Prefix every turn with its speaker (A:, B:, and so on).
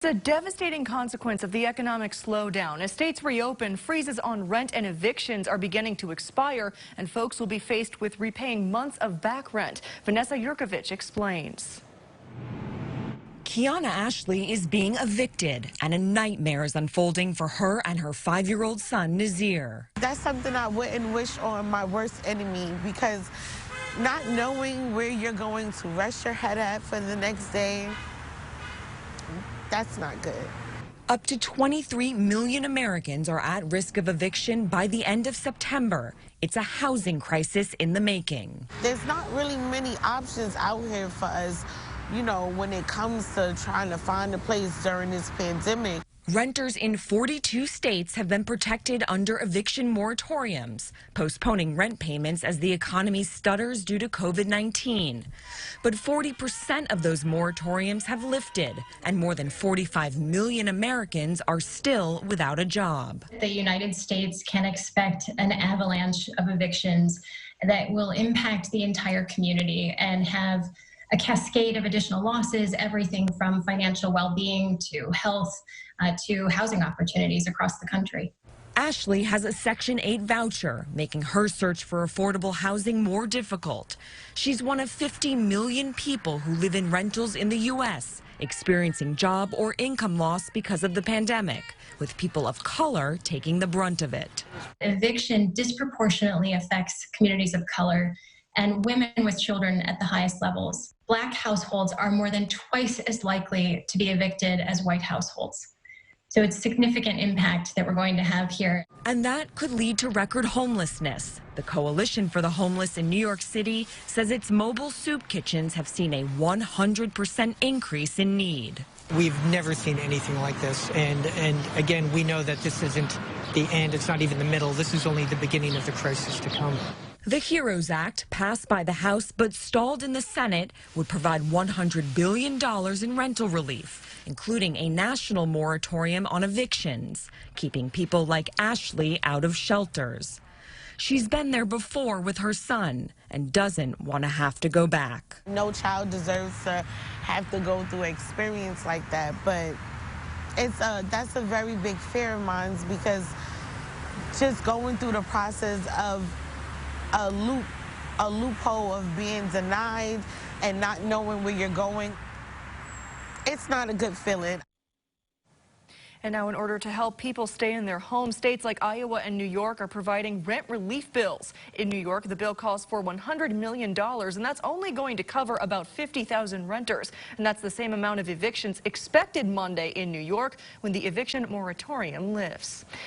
A: It's a devastating consequence of the economic slowdown. As states reopen, freezes on rent and evictions are beginning to expire, and folks will be faced with repaying months of back rent. Vanessa Yurkovich explains.
B: Kiana Ashley is being evicted, and a nightmare is unfolding for her and her 5-year-old son, Nazir.
C: That's something I wouldn't wish on my worst enemy, because not knowing where you're going to rest your head at for the next day, that's not good.
B: Up to 23 million Americans are at risk of eviction by the end of September. It's a housing crisis in the making.
C: There's not really many options out here for us, when it comes to trying to find a place during this pandemic.
B: Renters in 42 states have been protected under eviction moratoriums, postponing rent payments as the economy stutters due to COVID-19. But 40% of those moratoriums have lifted, and more than 45 million Americans are still without a job.
D: The United States can expect an avalanche of evictions that will impact the entire community and have a cascade of additional losses, everything from financial well-being to health to housing opportunities across the country.
B: Ashley has a Section 8 voucher, making her search for affordable housing more difficult. She's one of 50 million people who live in rentals in the U.S., experiencing job or income loss because of the pandemic, with people of color taking the brunt of it.
D: Eviction disproportionately affects communities of color and women with children at the highest levels. Black households are more than twice as likely to be evicted as white households. So it's significant impact that we're going to have here.
B: And that could lead to record homelessness. The Coalition for the Homeless in New York City says its mobile soup kitchens have seen a 100% increase in need.
E: We've never seen anything like this. And again, we know that this isn't the end. It's not even the middle. This is only the beginning of the crisis to come.
B: The HEROES Act, passed by the House but stalled in the Senate, would provide $100 billion in rental relief, including a national moratorium on evictions, keeping people like Ashley out of shelters. She's been there before with her son and doesn't want to have to go back.
C: No child deserves to have to go through an experience like that, but that's a very big fear of mine, because just going through the process of a loophole of being denied and not knowing where you're going, it's not a good feeling.
A: And now, in order to help people stay in their homes, states like Iowa and New York are providing rent relief bills. In New York, the bill calls for $100 million, and that's only going to cover about 50,000 renters. And that's the same amount of evictions expected Monday in New York when the eviction moratorium lifts.